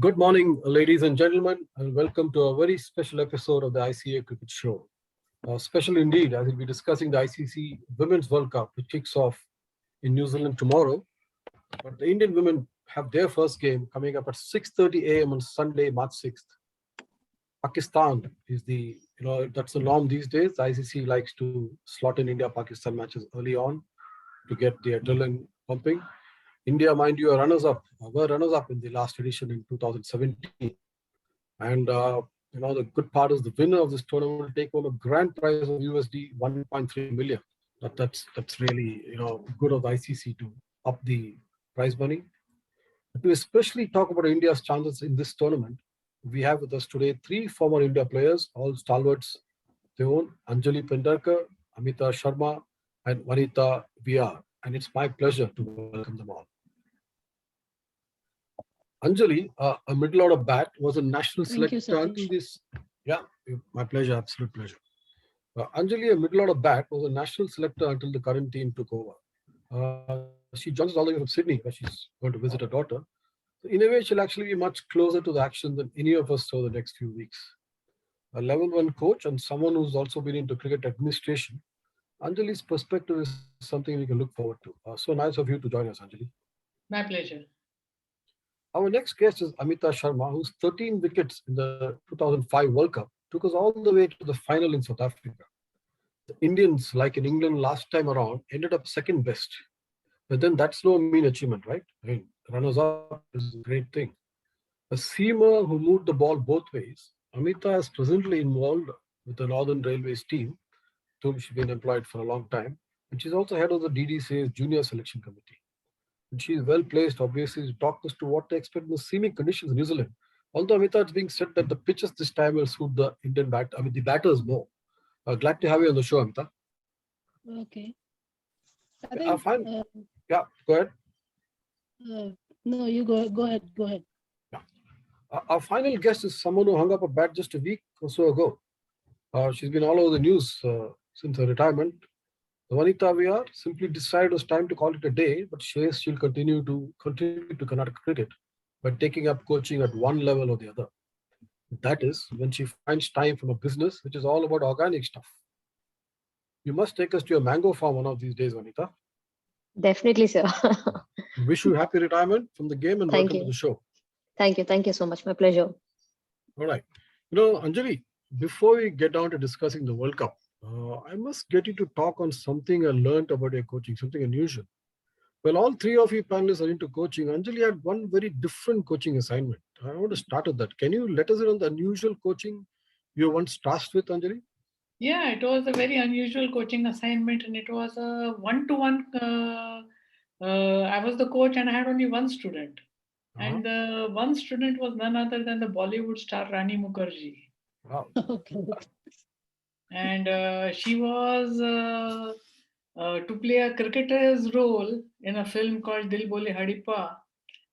Good morning, ladies and gentlemen, and welcome to a very special episode of the ICA Cricket Show. Special indeed, as we'll be discussing the ICC Women's World Cup, which kicks off in New Zealand tomorrow. But the Indian women have their first game coming up at 6:30 a.m. on Sunday, March 6th. Pakistan is that's the norm these days. The ICC likes to slot in India-Pakistan matches early on to get the adrenaline pumping. India, mind you, were runners-up in the last edition in 2017. And the good part is the winner of this tournament will take home a grand prize of USD 1.3 million. That's really good of the ICC to up the prize money. To especially talk about India's chances in this tournament, we have with us today three former India players, all stalwarts their own: Anjali Pendharkar, Amita Sharma, and Vanitha VR. And it's my pleasure to welcome them all. Anjali, a middle order bat, was a national selector until this. Yeah, my pleasure, absolute pleasure. Anjali, a middle order bat, was a national selector until the current team took over. She joins us all the way from Sydney, where she's going to visit her daughter. So in a way, she'll actually be much closer to the action than any of us over the next few weeks. A level one coach and someone who's also been into cricket administration, Anjali's perspective is something we can look forward to. So nice of you to join us, Anjali. My pleasure. Our next guest is Amita Sharma, whose 13 wickets in the 2005 World Cup took us all the way to the final in South Africa. The Indians, like in England last time around, ended up second best. But then that's no mean achievement, right? I mean, runners-up is a great thing. A seamer who moved the ball both ways, Amita is presently involved with the Northern Railways team, to whom she's been employed for a long time. And she's also head of the DDCA's Junior Selection Committee. And she is well placed, obviously, to talk as to what to expect in the seaming conditions in New Zealand. Although, Amita, it's being said that the pitches this time will suit the the batters more. Glad to have you on the show, Amita. Okay. I think, Fine. Yeah, go ahead. No, you go ahead. Go ahead. Yeah. Our final guest is someone who hung up a bat just a week or so ago. She's been all over the news since her retirement. Vanitha VR simply decided it was time to call it a day, but she says she'll continue to Karnataka cricket by taking up coaching at one level or the other. That is when she finds time from a business which is all about organic stuff. You must take us to your mango farm one of these days, Vanitha. Definitely, sir. Wish you happy retirement from the game and welcome to the show. Thank you. Thank you so much. My pleasure. All right. Anjali, before we get down to discussing the World Cup, I must get you to talk on something I learned about your coaching, something unusual. Well, all three of you panelists are into coaching. Anjali had one very different coaching assignment. I want to start with that. Can you let us in on the unusual coaching you were once tasked with, Anjali? Yeah, it was a very unusual coaching assignment, and it was a one-to-one. I was the coach, and I had only one student, and the one student was none other than the Bollywood star Rani Mukherjee. Wow. Okay. And she was to play a cricketer's role in a film called Dil Bole Hadippa,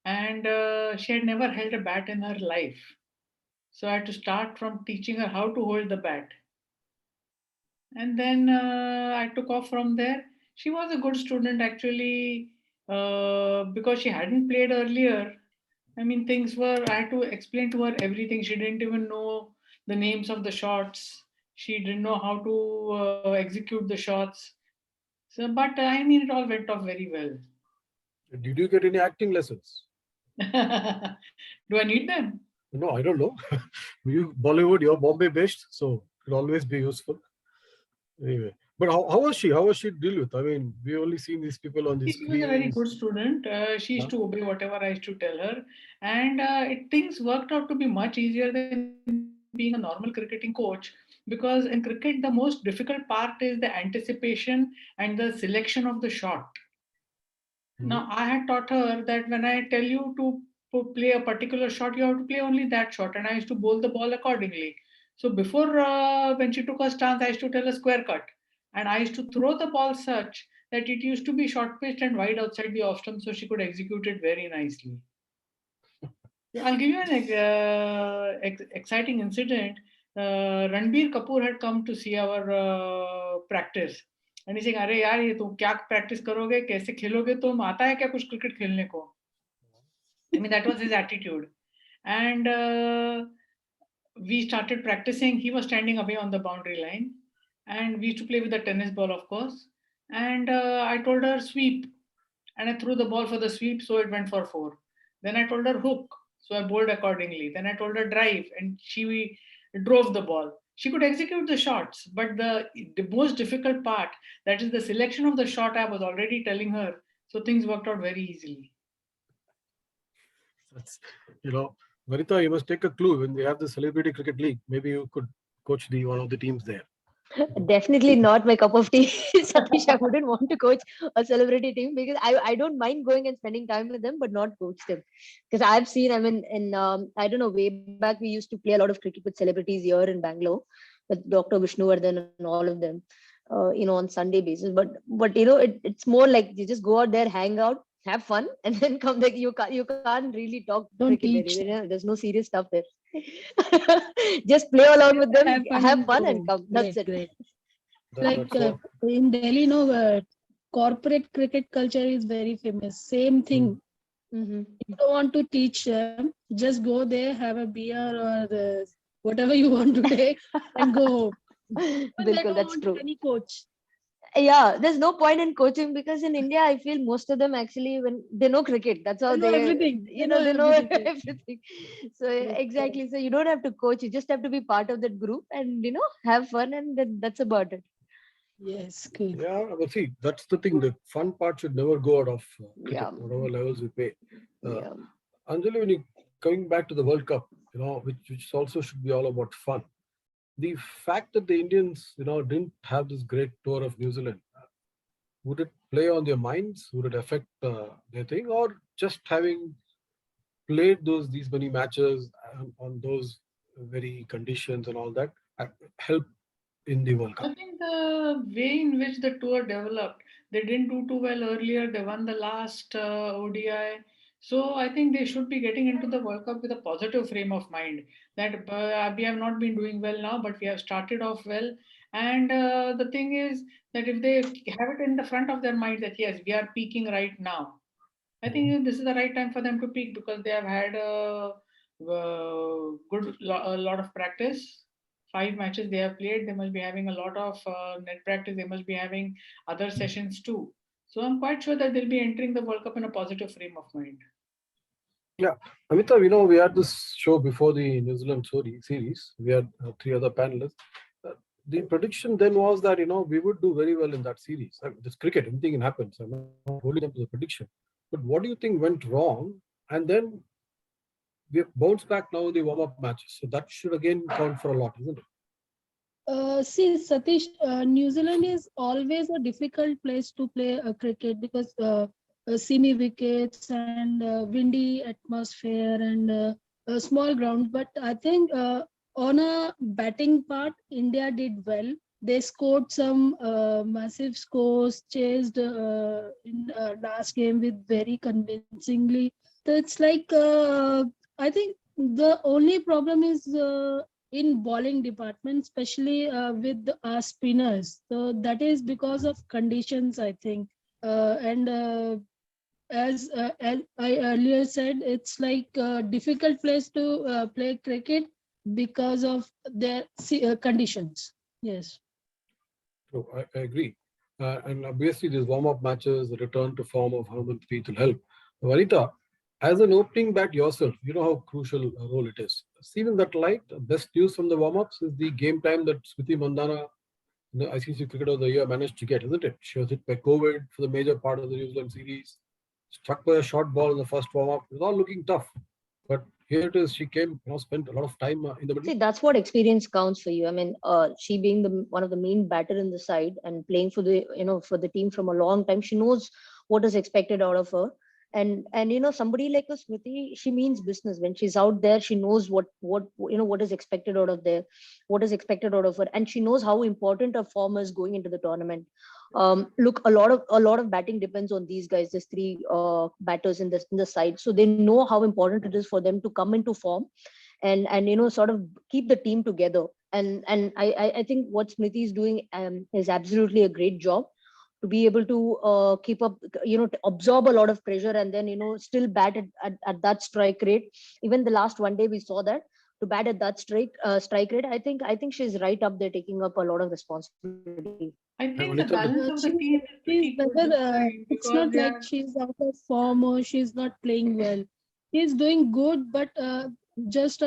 and she had never held a bat in her life. So I had to start from teaching her how to hold the bat. And then I took off from there. She was a good student actually, because she hadn't played earlier. I mean, I had to explain to her everything. She didn't even know the names of the shots. She didn't know how to execute the shots. So, but I mean, it all went off very well. Did you get any acting lessons? Do I need them? No, I don't know. You Bollywood, you're Bombay based, so it will always be useful. Anyway, but how was she? How was she to deal with? I mean, we only seen these people on the She was a very screens. good student. She used to obey whatever I used to tell her, and things worked out to be much easier than being a normal cricketing coach. Because in cricket, the most difficult part is the anticipation and the selection of the shot. Now, I had taught her that when I tell you to play a particular shot, you have to play only that shot, and I used to bowl the ball accordingly. So before, when she took her stance, I used to tell her square cut, and I used to throw the ball such that it used to be short pitched and wide outside the off stump, so she could execute it very nicely. I'll give you an exciting incident. Ranbir Kapoor had come to see our practice. And he's saying, अरे यार ये तुम क्या practice करोगे कैसे खेलोगे तुम आता है क्या कुछ cricket खेलने को? I mean, that was his attitude. And we started practicing. He was standing away on the boundary line, and we used to play with the tennis ball, of course. And I told her sweep, and I threw the ball for the sweep, so it went for four. Then I told her hook, so I bowled accordingly. Then I told her drive, and she drove the ball. She could execute the shots, but the most difficult part, that is the selection of the shot, I was already telling her. So things worked out very easily. That's, Vanitha, you must take a clue when they have the Celebrity Cricket League. Maybe you could coach the one of the teams there. Definitely not my cup of tea, Satish. I wouldn't want to coach a celebrity team because I don't mind going and spending time with them, but not coach them. Because I've seen, I mean, I don't know, way back we used to play a lot of cricket with celebrities here in Bangalore, with Dr. Vishnuvardhan and all of them, on Sunday basis. But it's more like you just go out there, hang out, have fun, and then come back. You can't really talk Don't cricket there. teach them. There's no serious stuff there. Just play along with them, have fun, and go come. home. That's Great, it. great. That's Like so. in Delhi, corporate cricket culture is very famous. Same thing. Mm-hmm. You don't want to teach them, just go there, have a beer or whatever you want to take, and go home. But they Bilkul, don't that's want true. any coach. Yeah, there's no point in coaching because in India, I feel most of them actually when they know cricket, that's how They know they, everything. They know they know everything. everything. So Correct, correct. exactly. So you don't have to coach. You just have to be part of that group and have fun, and that's about it. Yes, good. Yeah, but see, that's the thing. The fun part should never go out of cricket, Yeah, whatever levels we play. Uh, yeah. Anjali, when you coming back to the World Cup, which also should be all about fun. The fact that the Indians, didn't have this great tour of New Zealand, would it play on their minds? Would it affect their thing, or just having played these many matches on those very conditions and all that help in the World I Cup? think the way in which the tour developed, they didn't do too well earlier. They won the last ODI. So I think they should be getting into the World Cup with a positive frame of mind that we have not been doing well now, but we have started off well. And the thing is that if they have it in the front of their mind that yes, we are peaking right now, I think this is the right time for them to peak because they have had a lot of practice. 5 matches they have played. They must be having a lot of net practice. They must be having other sessions too. So I'm quite sure that they'll be entering the World Cup in a positive frame of mind. Yeah, Amita, we had this show before the New Zealand series. We had three other panelists. Uh, the prediction then was that we would do very well in that series. I mean, this cricket, anything can happen. So I'm not holding them to the prediction. But what do you think went wrong? And then we have bounced back now in the warm-up matches. So that should again count for a lot, isn't it? See, Satish, New Zealand is always a difficult place to play cricket because semi wickets and windy atmosphere and small ground. But I think on a batting part, India did well. They scored some massive scores, chased in last game with very convincingly. So it's like I think the only problem is. In bowling department, especially with spinners. So that is because of conditions, I think. And as I earlier said, it's like a difficult place to play cricket because of their conditions. Yes. So I agree. And obviously, these warm-up matches, the return to form of Harmanpreet will help. Vanita, as an opening bat yourself, you know how crucial a role it is. Seen in that light, best news from the warm-ups is the game time that Smriti Mandhana, the ICC Cricketer of the Year, managed to get, isn't it? She was hit by COVID for the major part of the New Zealand series, struck by a short ball in the first warm-up. It was all looking tough. But here it is, she came, spent a lot of time in the middle. See, that's what experience counts for you. I mean, she being the one of the main batter in the side and playing for the for the team from a long time, she knows what is expected out of her. And somebody like a Smriti, she means business. When she's out there, she knows what is expected out of there, what is expected out of her, and she knows how important her form is going into the tournament. Look, a lot of batting depends on these guys, these three batters in the side, so they know how important it is for them to come into form and sort of keep the team together. And I think what Smriti is doing is absolutely a great job. to be able to keep up, to absorb a lot of pressure, and then still bat at that strike rate. Even the last one day we saw that, to bat at that strike rate. I think she's right up there taking up a lot of responsibility. I think the Vanitha, balance of the team is She's pretty good never, this time it's because not they like are. she's out of form or she's not playing well. She's doing good, but just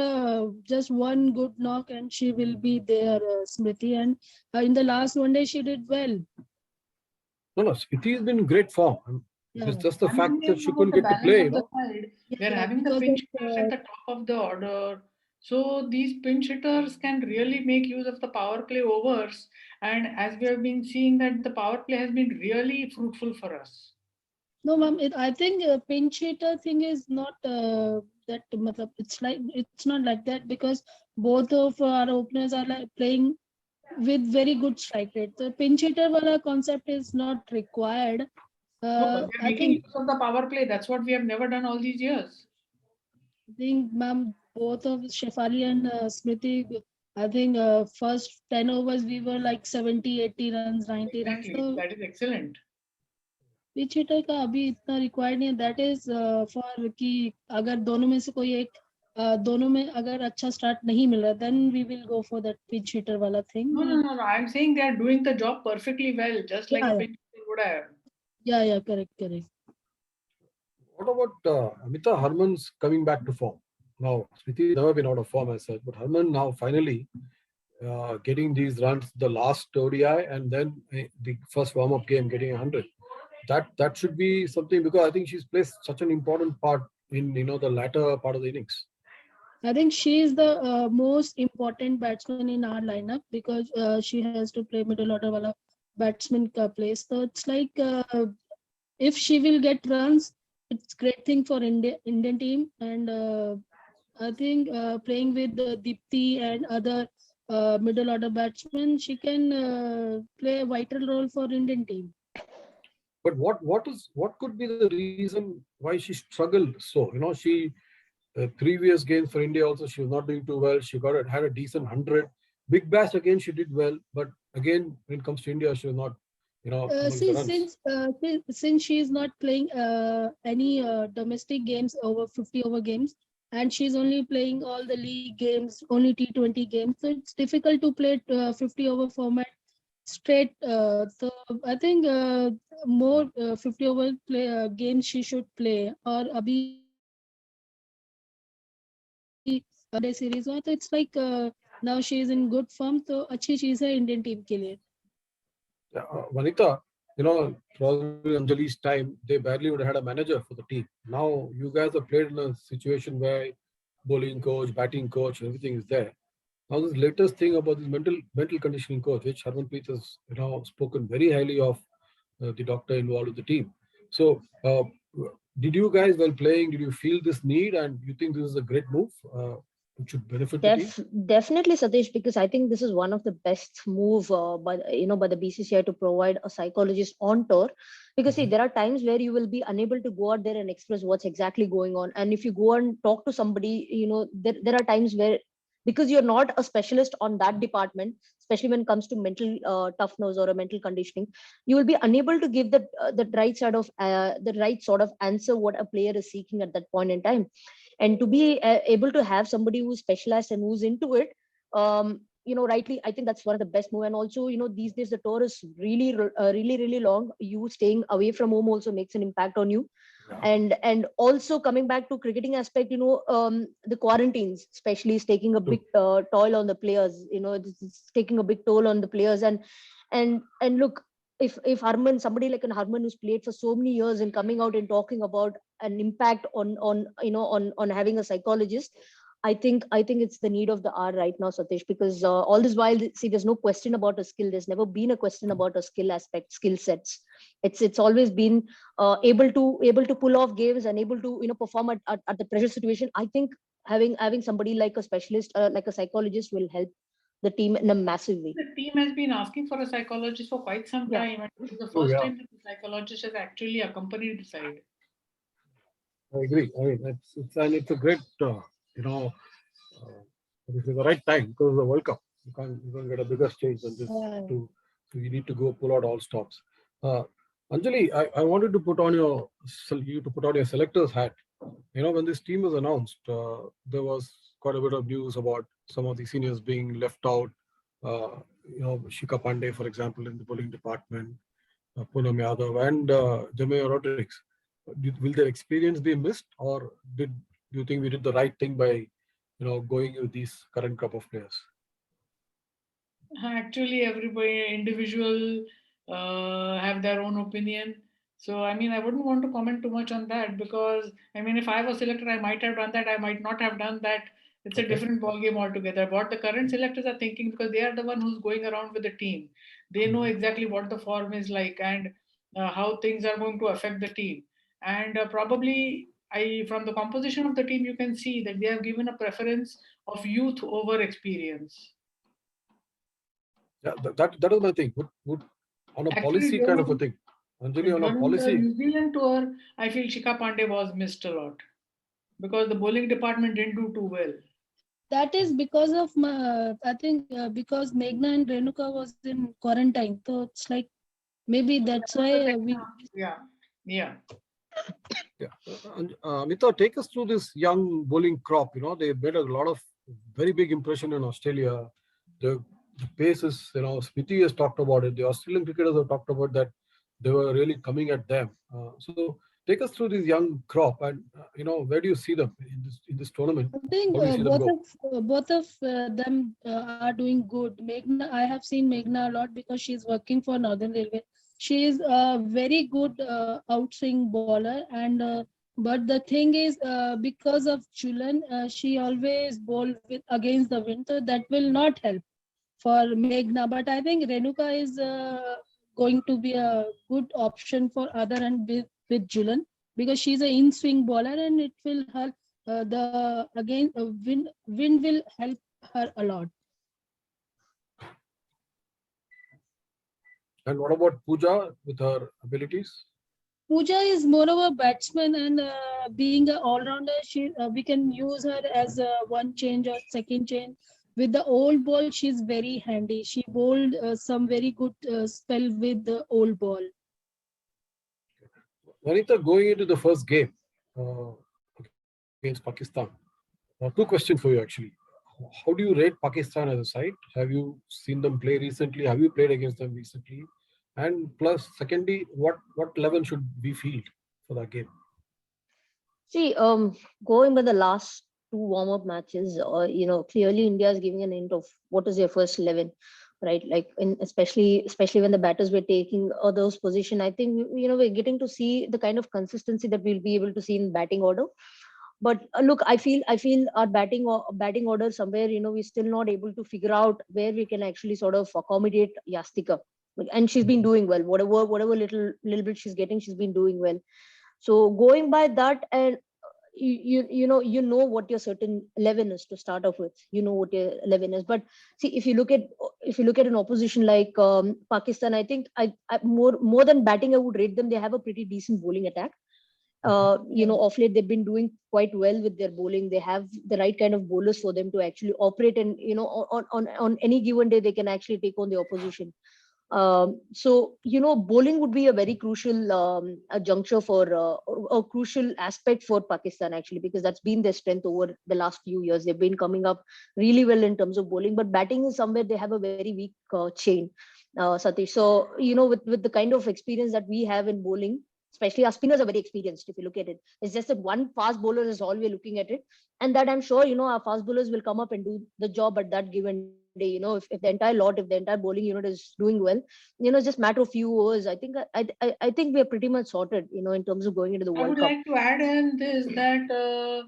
one good knock and she will be there, Smriti. And in the last one day, she did well. no, Smriti has been in great form. It Yeah, is just the I'm fact that saying she about couldn't the get to balance play, of the side. yeah, They're yeah. having the Because pinch of hitters at the top of the order. So these pinch hitters can really make use of the power play overs. And as we have been seeing that the power play has been really fruitful for us. no, ma'am. I think pinch hitter thing is not that. It's not like that because both of our openers are like playing with very good strike rate. The pinch hitter wala concept is not required. No, but they're I making think use of the power play. That's what we have never done all these years. ma'am, both of Shefali and Smriti, I think first 10 overs we were like 70, 80 runs, 90 runs. Exactly. So That is excellent. Pinch hitter का अभी इतना required नहीं है. That is for कि अगर दोनों में से कोई एक दोनों में अगर अच्छा स्टार्ट नहीं मिल रहा then we will go for that pinch hitter वाला thing. No, no, no, no. I'm saying they are doing the job perfectly well, just like a या pinch hitter would have. या correct. what about Amita? Harman's coming back to form. Now, Smriti has never been out of form as such, but Harman now finally getting these runs, the last ODI and then the first warm-up game getting 100. That should be something because I think she's played such an important part in the latter part of the innings. I think she is the most important batsman in our lineup because she has to play middle order wala batsman ka place. So it's like if she will get runs, it's great thing for Indian team. And I think playing with Deepti and other middle order batsmen, she can play a vital role for Indian team. But what could be the reason why she struggled so? She previous games for India also she was not doing too well. She had a decent 100. Big Bash again she did well, but again when it comes to India she was not amongst the See, runs. since she is not playing any domestic games over 50 over games, and she's only playing all the league games, only T20 games, so it's difficult to play 50 over format straight. So I think more 50 over play games she should play. Or abhi day series हुआ, तो it's like now she is in good form, तो अच्छी चीज है Indian team के लिए. Vanitha, probably Anjali's time, they barely would have had a manager for the team. Now you guys have played in a situation where bowling coach, batting coach, everything is there. Now this latest thing about this mental conditioning coach, which Harmanpreet has spoken very highly of the doctor involved with the team. So did you guys while playing, did you feel this need and you think this is a great move? It should benefit the team? Definitely, Satish, because I think this is one of the best move by the BCCI to provide a psychologist on tour. Because see, Mhm. there are times where you will be unable to go out there and express what's exactly going on, and if you go and talk to somebody, there are times where, because you're not a specialist on that department, especially when it comes to mental toughness or a mental conditioning, you will be unable to give the right sort of answer what a player is seeking at that point in time. And to be able to have somebody who's specialized and who's into it, rightly, I think that's one of the best move. And also, these days the tour is really long. You staying away from home also makes an impact on you. Yeah. And also coming back to cricketing aspect, the quarantines especially is taking a big toll on the players. It's taking a big toll on the players. And look, if Harman, somebody like an Harman who's played for so many years and coming out and talking about an impact on having a psychologist, I think it's the need of the hour right now, Satish, because all this while, see, there's no question about a skill. There's never been a question about a skill sets. It's always been able to pull off games and able to perform at the pressure situation. I think having somebody like a specialist, like a psychologist, will help the team in a massive way. The team has been asking for a psychologist for quite some Yeah. time, and this is the Oh first yeah, time that the psychologist has actually accompanied the side. I agree. I mean, it's a great, this is the right time because of the World Cup. You can't get a bigger stage than this. Uh, So you need to go pull out all stops. Uh, Anjali, I wanted to put on you to put on your selector's hat. When this team was announced, there was quite a bit of news about some of the seniors being left out. Shika Pandey, for example, in the bowling department, Poonam Yadav, and Jamea Rodriguez. Will their experience be missed, or do you think we did the right thing by, going with these current crop of players? Actually, everybody individual have their own opinion. So I mean, I wouldn't want to comment too much on that, because I mean, if I was selected, I might have done that. I might not have done that. It's a Okay. different ball game altogether. What the current selectors are thinking, because they are the one who's going around with the team. They know Mhm. exactly what the form is like, and how things are going to affect the team. And probably, from the composition of the team, you can see that they have given a preference of youth over experience. Yeah, that is my thing. Would on a Actually, policy kind of a during thing, Anjali, on a during the policy. New Zealand tour, I feel Shika Pandey was missed a lot because the bowling department didn't do too well. That is because of my, I think because Meghna and Renuka was in quarantine. So it's like maybe that's why we. Yeah, yeah. Yeah. Amita, take us through this young bowling crop. They made a lot of very big impression in Australia. The pace is, Smithy has talked about it. The Australian cricketers have talked about that they were really coming at them. So take us through this young crop, and where do you see them in this tournament? I think How do you see them go? both of them are doing good. Meghna, I have seen Meghna a lot because she's working for Northern Railway. She is a very good outswing bowler, and but the thing is, because of Julian, she always bowl with against the wind, so that will not help for Meghna. But I think Renuka is going to be a good option for other and with Julian, because she's an in swing bowler, and it will help the again wind will help her a lot. And what about Pooja with her abilities? Pooja is more of a batsman, and being an all-rounder, we can use her as a one change or second change. With the old ball, she's very handy. She bowled some very good spell with the old ball. Vanitha, going into the first game uh, against Pakistan, two questions for you actually. How do you rate Pakistan as a side? Have you seen them play recently? Have you played against them recently? And plus, secondly, what level should we field for that game? See, going by the last two warm-up matches, clearly India is giving an hint of what is their first 11, right? Like, especially when the batters were taking those position, I think we're getting to see the kind of consistency that we'll be able to see in batting order. But look, I feel our batting order somewhere, we're still not able to figure out where we can actually sort of accommodate Yastika. And she's been doing well. Whatever little bit she's getting, she's been doing well. So going by that, and you know what your certain 11 is to start off with. You know what your 11 is. But see, if you look at an opposition like Pakistan, I think I more than batting, I would rate them. They have a pretty decent bowling attack. Mhm. Off late they've been doing quite well with their bowling. They have the right kind of bowlers for them to actually operate, and on any given day they can actually take on the opposition. So bowling would be a very crucial a juncture for a crucial aspect for Pakistan actually, because that's been their strength over the last few years. They've been coming up really well in terms of bowling, but batting is somewhere they have a very weak chain, Satish. So with the kind of experience that we have in bowling, especially our spinners are very experienced. If you look at it, it's just that one fast bowler is all we're looking at it, and that I'm sure our fast bowlers will come up and do the job at that given day. If the entire lot, if the entire bowling unit is doing well, it's just matter of few overs. I think we are pretty much sorted, in terms of going into the I World would Cup. like to add in this that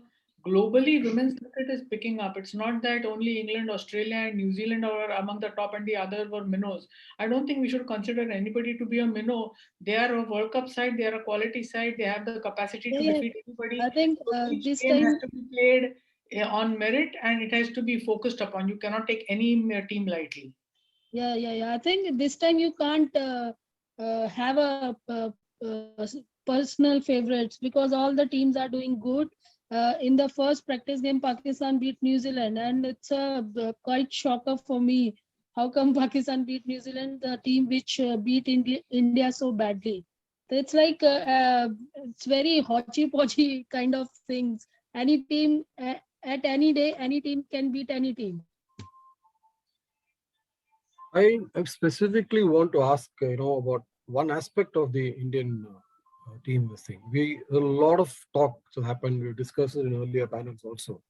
globally women's cricket is picking up. It's not that only England, Australia, and New Zealand are among the top and the other were minnows. I don't think we should consider anybody to be a minnow. They are a World Cup side, they are a quality side, they have the capacity to Yeah, yeah. defeat anybody. I think So each this game has time, to be played on merit, and it has to be focused upon. You cannot take any team lightly. yeah. I think this time you can't have personal favorites, because all the teams are doing good. In the first practice game, Pakistan beat New Zealand, and it's a quite shocker for me. how come Pakistan beat New Zealand, the team which beat India so badly? So it's like it's very hodgy-podgy kind of things. Any team at any day, any team can beat any team. I specifically want to ask, about one aspect of the Indian team. This thing, a lot of talk to happen. We discussed it in earlier panels also.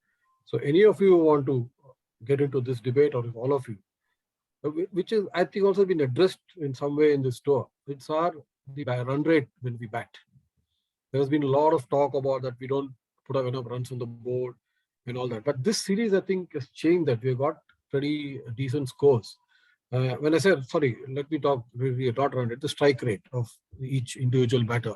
So, any of you want to get into this debate, or if all of you, which is I think also been addressed in some way in this tour. It's the run rate when we bat. There has been a lot of talk about that we don't put up enough runs on the board and all that. But this series, I think, has changed that. We've got pretty decent scores. When I said, sorry, let me talk really not run rate, the strike rate of each individual batter.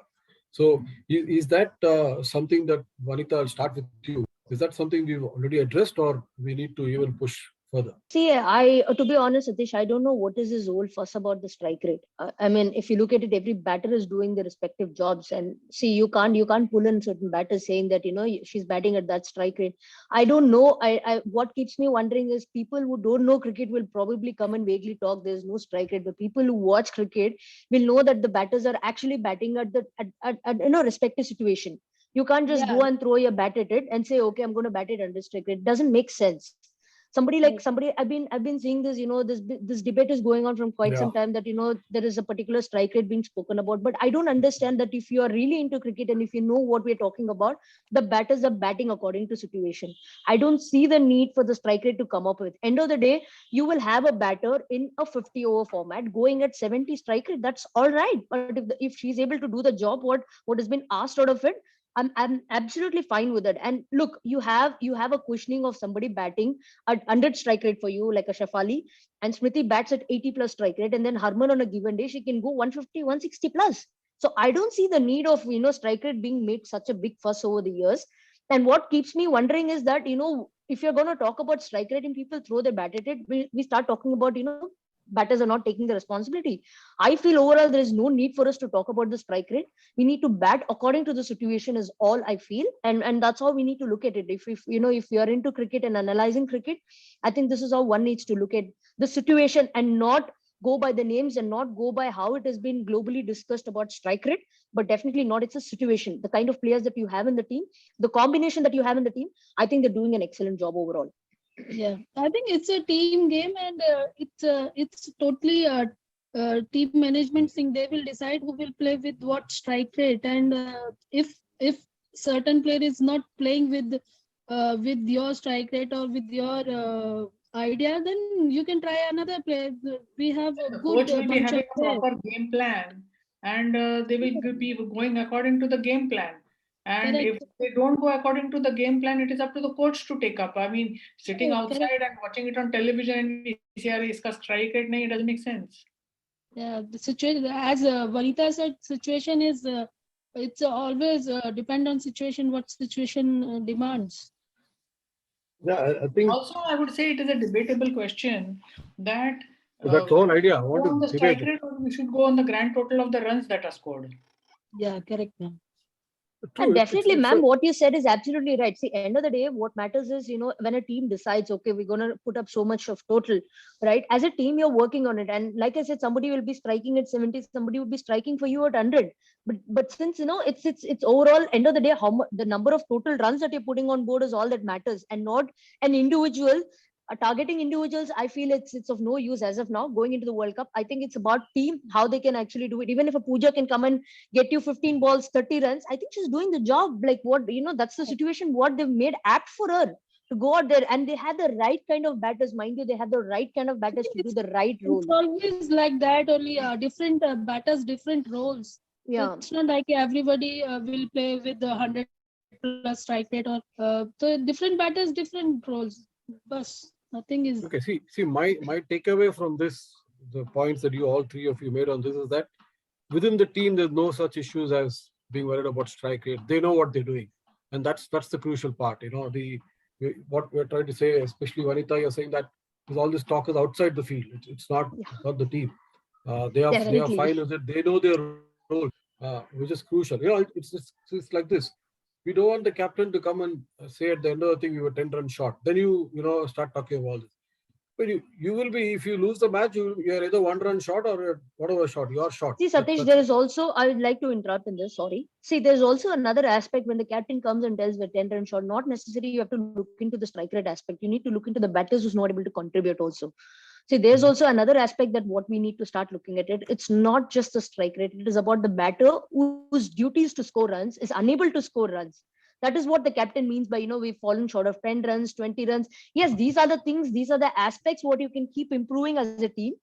So is that something that, Vanitha, I'll start with you. Is that something we've already addressed, or we need to even push further? See, to be honest, Satish, I don't know what is his whole fuss about the strike rate. I mean, if you look at it, every batter is doing their respective jobs, and see, you can't pull in certain batters saying that she's batting at that strike rate. I don't know. What keeps me wondering is people who don't know cricket will probably come and vaguely talk. There's no strike rate, but people who watch cricket will know that the batters are actually batting at the respective situation. You can't just Yeah, go and throw your bat at it and say, okay, I'm going to bat it under strike rate. It doesn't make sense. correct. Somebody, I've been seeing this, this debate is going on from quite Yeah. some time, that there is a particular strike rate being spoken about, but I don't understand that if you are really into cricket and if you know what we're talking about, the batters are batting according to situation. I don't see the need for the strike rate to come up with. End of the day, you will have a batter in a 50 over format going at 70 strike rate. That's all right, but if she's able to do the job, what has been asked out of it, I'm absolutely fine with it. And look, you have a cushioning of somebody batting at 100 strike rate for you, like a Shafali, and Smriti bats at 80 plus strike rate, and then Harman on a given day, she can go 150, 160 plus. So I don't see the need of, strike rate being made such a big fuss over the years. And what keeps me wondering is that, if you're going to talk about strike rate and people throw their bat at it, we start talking about, batters are not taking the responsibility. I feel overall there is no need for us to talk about the strike rate. We need to bat according to the situation is all I feel. And that's how we need to look at it. If you are into cricket and analyzing cricket, I think this is how one needs to look at the situation and not go by the names and not go by how it has been globally discussed about strike rate, but definitely not, it's a situation, the kind of players that you have in the team, the combination that you have in the team. I think they're doing an excellent job overall. Yeah, I think it's a team game, and it's totally a team management thing. They will decide who will play with what strike rate, and if certain player is not playing with your strike rate or with your idea, then you can try another player. We have a The good coach will be bunch of having a players. proper game plan, and they will be going according to the game plan. And if Correct, they don't go according to the game plan, it is up to the coach to take up. I mean, sitting correct, correct. outside and watching it on television and ICA iska strike rate nahi, it doesn't make sense. Yeah, the situation, as Vanita said, situation is it's always depend on situation, what situation demands. Yeah, I think Also, I would say it is a debatable question that that's the whole idea. I go want on to the debate strike it. rate or we should go on the grand total of the runs that are scored. Yeah, correct, ma'am. True, Definitely, it's ma'am. What you said is absolutely right. See, end of the day, what matters is, when a team decides, okay, we're gonna put up so much of total, right? As a team, you're working on it, and like I said, somebody will be striking at 70, somebody would be striking for you at 100. But since it's overall end of the day, how much the number of total runs that you're putting on board is all that matters, and not an individual. Targeting individuals, I feel it's of no use as of now going into the World Cup. I think it's about team, how they can actually do it. Even if a Pooja can come and get you 15 balls, 30 runs, I think she's doing the job. Like what, that's the situation, what they've made apt for her to go out there. And they had the right kind of batters, mind you, they had the right kind of I batters think to do the right it's role. always like that. Only different batters, different roles. So Yeah. it's not like everybody will play with the 100+ strike rate, or so different batters, different roles. But nothing is. okay. See, my takeaway from this, the points that you all three of you made on this, is that within the team, there's no such issues as being worried about strike rate. They know what they're doing, and that's the crucial part. What we're trying to say, especially Vanita, you're saying that because all this talk is outside the field. Yeah, It's not the team. They are definitely. fine with it. They know their role, which is crucial. It's like this. We don't want the captain to come and say at the end of the thing we were 10 runs short. Then you start talking about this. But you will be, if you lose the match, you're either one run short or whatever shot, your shot. See, Satish, there is also, I would like to interrupt in this, sorry. See, there's also another aspect when the captain comes and tells the 10 run shot, not necessarily you have to look into the strike rate aspect. You need to look into the batters who's not able to contribute also. See, there's also another aspect that what we need to start looking at it. It's not just the strike rate. It is about the batter whose duty is to score runs is unable to score runs. That is what the captain means by, we've fallen short of 10 runs, 20 runs. Yes, these are the things, these are the aspects what you can keep improving as a team.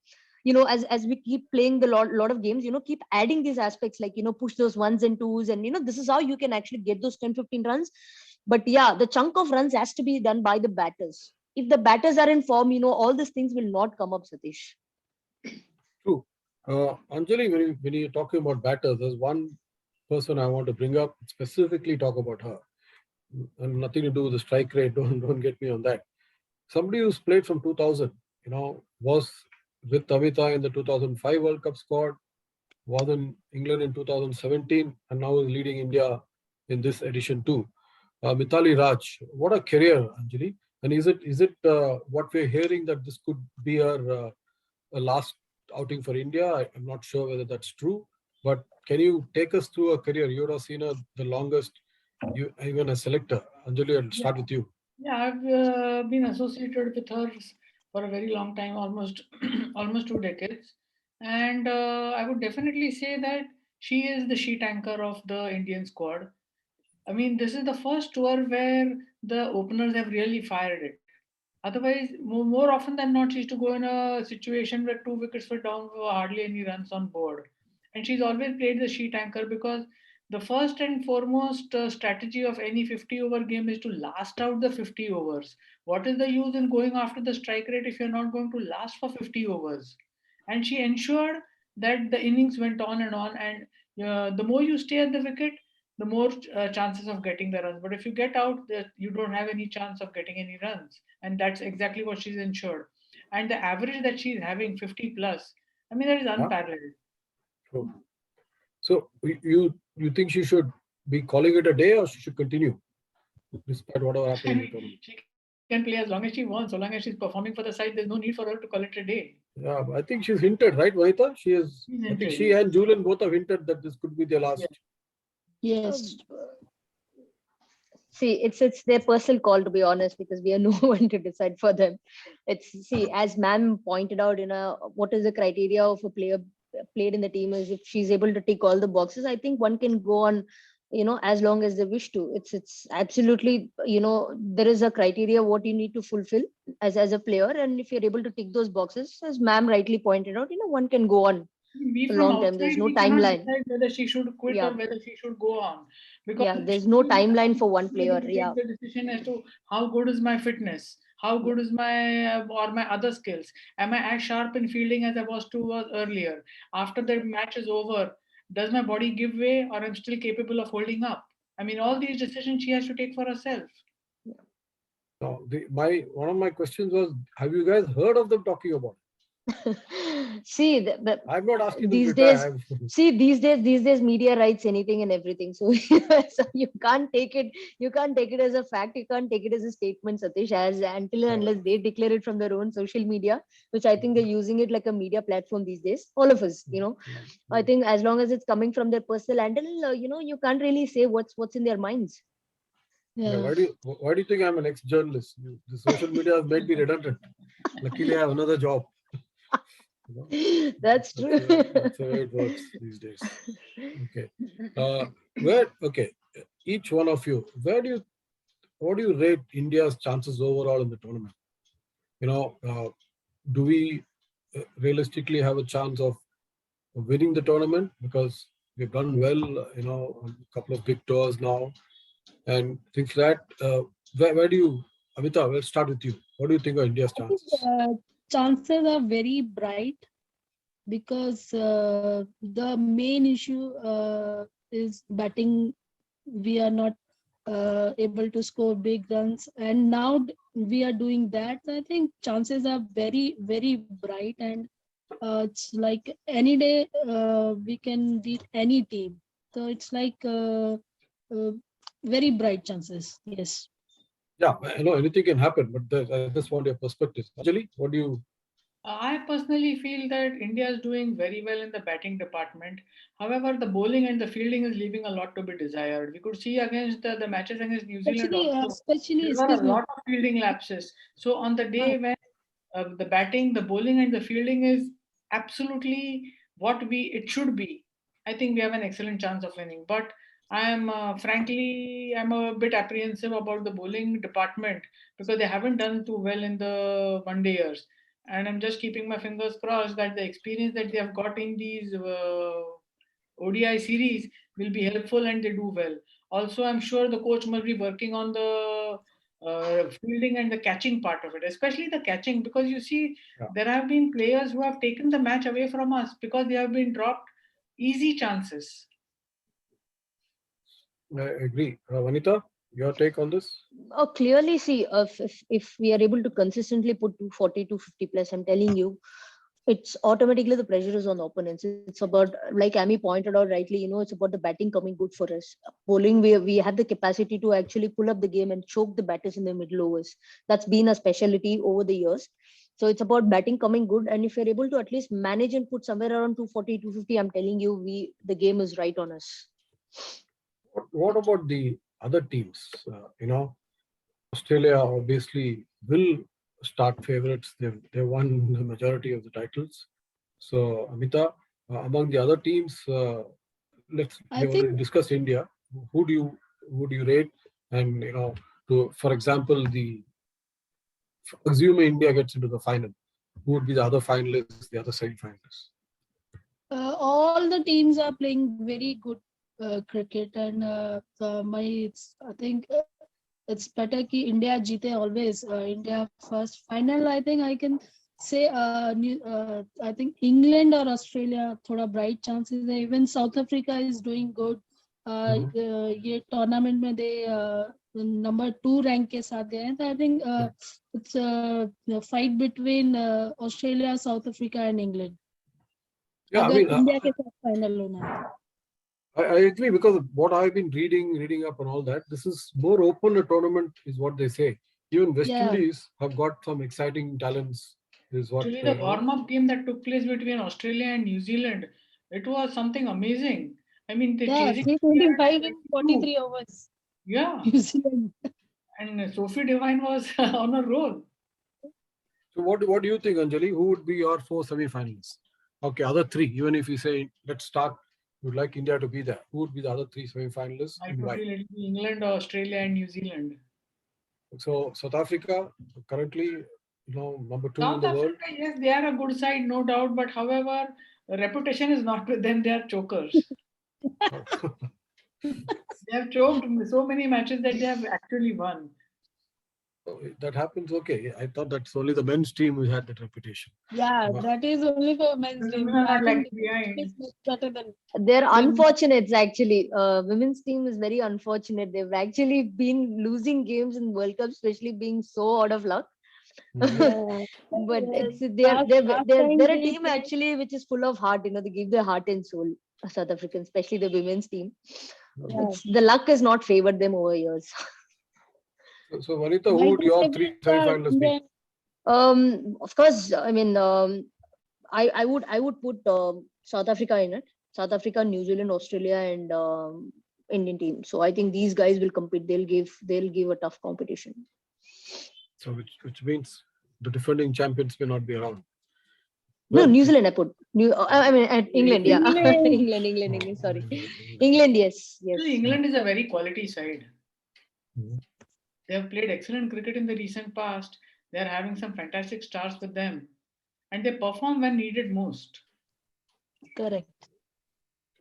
As we keep playing the lot of games, keep adding these aspects like, push those ones and twos. And, this is how you can actually get those 10, 15 runs. But yeah, the chunk of runs has to be done by the batters. If the batters are in form, all these things will not come up, Satish. True. Anjali, when you're talking about batters, there's one person I want to bring up, specifically talk about her. And nothing to do with the strike rate. Don't get me on that. Somebody who's played from 2000, was with Amita in the 2005 World Cup squad, was in England in 2017, and now is leading India in this edition too. Mithali Raj, what a career, Anjali. And is it what we're hearing that this could be her last outing for India? I'm not sure whether that's true, but can you take us through a career? You would have seen her the longest, even a selector. Anjali, I'll start with you. Yeah, I've been associated with her for a very long time, almost almost 2 decades, and I would definitely say that she is the sheet anchor of the Indian squad. I mean, this is the first tour where the openers have really fired it. Otherwise, more often than not, she used to go in a situation where 2 wickets were down, with hardly any runs on board. And she's always played the sheet anchor because the first and foremost strategy of any 50 over game is to last out the 50 overs. What is the use in going after the strike rate if you're not going to last for 50 overs? And she ensured that the innings went on and on. And the more you stay at the wicket, the more chances of getting the runs. But if you get out, you don't have any chance of getting any runs. And that's exactly what she's ensured. And the average that she's having, 50 plus, I mean, that is Yeah. unparalleled. True. So you think she should be calling it a day, or she should continue despite whatever I happened in the mean, tournament? she can play as long as she wants. So long as she's performing for the side, there's no need for her to call it a day. Yeah, I think she's hinted, right, Vanitha? She's I think hinted, she yes. and Julian both have hinted that this could be their last. Yes. See, it's their personal call, to be honest, because we are no one to decide for them. See, as ma'am pointed out, what is the criteria of a player played in the team is if she's able to tick all the boxes. I think one can go on, as long as they wish to. It's absolutely, there is a criteria what you need to fulfill as a player, and if you're able to tick those boxes, as ma'am rightly pointed out, one can go on We for a from long time. There's outside, no we cannot timeline. decide whether she should quit Yeah, or whether she should go on, because yeah. There's she no will be the timeline one for one who will be able player. to Yeah. take the decision as to how good is my fitness, how Yeah. good is my or my other skills. Am I as sharp in fielding as I was two hours earlier? After the match is over, does my body give way or I'm still capable of holding up? I mean, all these decisions she has to take for herself. Now, one of my questions was, have you guys heard of them talking about it? See, I'm not asking them to these retire. days, these days, media writes anything and everything. So, so you can't take it. You can't take it as a fact. You can't take it as a statement, Satish. As until and unless they declare it from their own social media, which I think they're using it like a media platform these days. All of us, I think as long as it's coming from their personal handle, you can't really say what's in their minds. Yeah, Yeah. why do you think I'm an ex-journalist? The social media has made me redundant. Luckily, I have another job. That's true. That's the way it works these days. Okay. Okay, each one of you, what do you rate India's chances overall in the tournament? Do we realistically have a chance of winning the tournament? Because we've done well, on a couple of big tours now and things like that. Where do you, Amita, we'll start with you. What do you think of India's I think chances? chances are very bright because the main issue is batting. We are not able to score big runs, and now we are doing that. I think chances are very, very bright, and it's like any day we can beat any team. So it's like very bright chances. Yes. Yeah, I know anything can happen, but I just want your perspective. Anjali, what do you? I personally feel that India is doing very well in the batting department. However, the bowling and the fielding is leaving a lot to be desired. We could see against the matches against New Zealand also, Especially, there were excuse a me. lot of fielding lapses. So on the uh, day when the batting, the bowling, and the fielding is absolutely what we it should be, I think we have an excellent chance of winning. But I am frankly, I'm a bit apprehensive about the bowling department because they haven't done too well in the one day years, and I'm just keeping my fingers crossed that the experience that they have got in these ODI series will be helpful and they do well. Also, I'm sure the coach must be working on the fielding and the catching part of it, especially the catching, because you see, Yeah, there have been players who have taken the match away from us because they have been dropped easy chances. I agree. Vanitha, your take on this? Clearly, see, if we are able to consistently put 240 to 50 plus, I'm telling you, it's automatically the pressure is on the opponents. It's about, like Amy pointed out rightly, it's about the batting coming good for us. Bowling, we have the capacity to actually pull up the game and choke the batters in the middle overs. That's been a specialty over the years. So it's about batting coming good, and if you're able to at least manage and put somewhere around 240, 250, I'm telling you, we the game is right on us. What about the other teams? Australia obviously will start favorites. They won the majority of the titles. So Amita, among the other teams, let's I we think already discussed India. Who do you rate? And to for example, the assume India gets into the final, who would be the other finalists, the other semi-finalists? all the teams are playing very good cricket, and I think it's better ki India jeete always. India first final. I think I can say I think England or Australia thoda bright chances hai. Even South Africa is doing good. Mhm. ये tournament में they number 2 rank के साथ गए हैं. So I think it's a fight between Australia, South Africa and England. Yeah, I अगर mean, India के साथ final होना है तो. I agree because what I've been reading up and all that, this is more open a tournament, is what they say. Even West Yeah, Indies have got some exciting talents, is what Actually, the warm-up game that took place between Australia and New Zealand, it was something amazing. I mean, they're yeah, chasing 325 in 332. 43 overs. Yeah, New Zealand. and Sophie Devine was on a roll. So what do you think, Anjali? Who would be your four semi-finalists? Okay, other three. Even if you say let's start, you'd like India to be there. Who would be the other three semi-finalists I and could why? feel it be England, Australia, and New Zealand. So South Africa currently, number two in South the world. Africa, yes, they are a good side, no doubt. But however, reputation is not with them. They are chokers. They have choked so many matches that they have actually won. That happens. Okay, I thought that's only the men's team who had that reputation. Yeah, Wow. that is only for men's The team. women are I think lagging the team behind. is much better than They're them. unfortunate, actually. Women's team is very unfortunate. They've actually been losing games in World Cup, especially being so out of luck. Mhm. Yeah. But it's they're Last they're last they're time they're a they team played, actually which is full of heart. They give their heart and soul. South Africans, especially the women's team. yeah. It's the luck has not favored them over years. So Vanita, who Why would don't your they three beat semi-finalists be? India? Of course, I mean, I would put South Africa in it. South Africa, New Zealand, Australia, and Indian team. So I think these guys will compete. They'll give a tough competition. So which means the defending champions may not be around. No, Well, New Zealand. I put I mean at England. Yeah, England. England. Sorry, England. Yes, Actually, yes. England is a very quality side. Mhm. They have played excellent cricket in the recent past. They are having some fantastic stars with them, and they perform when needed most. Correct.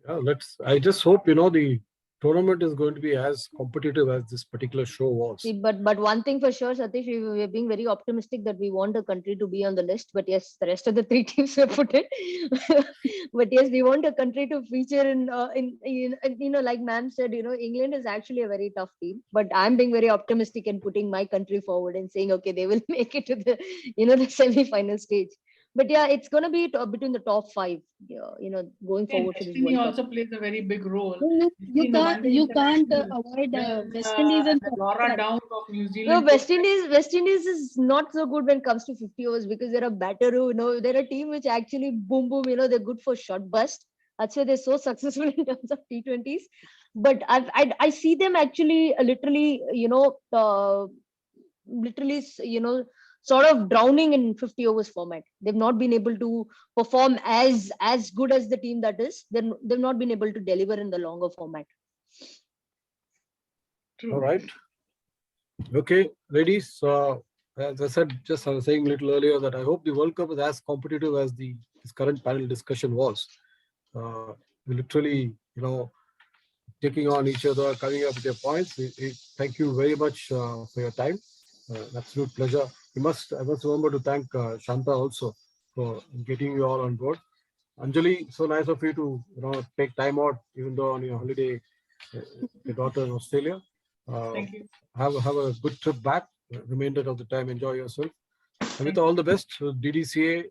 Yeah, I just hope the tournament is going to be as competitive as this particular show See, was. but one thing for sure, Satish, we're being very optimistic that we want a country to be on the list. But yes, the rest of the three teams we put it. But yes, we want a country to feature in like ma'am said, England is actually a very tough team. But I'm being very optimistic and putting my country forward and saying, okay, they will make it to the the semi-final stage. But yeah, it's going to be between the top 5, going And forward for this destiny World Cup. also plays a very big role. You In the one can't day you can't international, avoid when West Indies and Laura Pakistan. Downs of New No, Zealand West Indies is not so good when it comes to 50 overs because they're a batter who, they're a team which actually boom, boom, they're good for shot bust. That's why they're so successful in terms of T20s. But I see them actually literally, sort of drowning in 50 overs format. They've not been able to perform as good as the team that is. They've not been able to deliver in the longer format. All right. Okay, ladies. As I said, I was saying a little earlier that I hope the World Cup is as competitive as this current panel discussion was. We literally, taking on each other, coming up with your points. Thank you very much for your time. Absolute pleasure. I must remember to thank Shanta also for getting you all on board. Anjali, so nice of you to take time out, even though on your holiday, your daughter in Australia. Thank you. Have a good trip back. Remainder of the time, enjoy yourself. Amita, all the best with DDCA.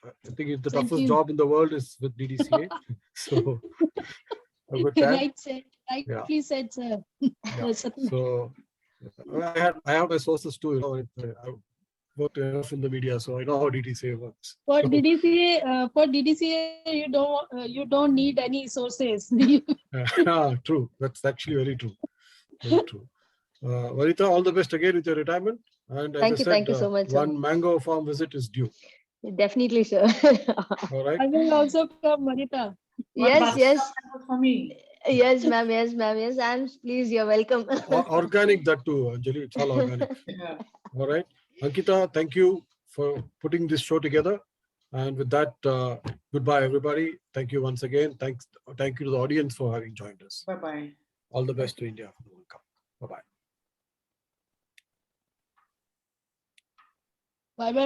I think the Thank toughest you. job in the world is with DDCA. So a good time. Rightly Yeah. said, sir. Yeah. So I have my sources too. I worked enough in the media, so I know how DDCA works. For So, DDCA, you don't need any sources. true. That's actually very true. Very true. Vanitha, all the best again with your retirement. And as I said, Thank you so much, sir. one mango farm visit is due. Definitely, sir. All right. I will also come, Vanitha. Yes. For me. Yes, ma'am. Yes, ma'am. Yes, and please, you're welcome. Organic, that too, Anjali. It's all organic. Yeah. All right. Ankita, thank you for putting this show together. And with that, goodbye, everybody. Thank you once again. Thank you to the audience for having joined us. Bye-bye. All the best to India for the World Cup. Bye-bye.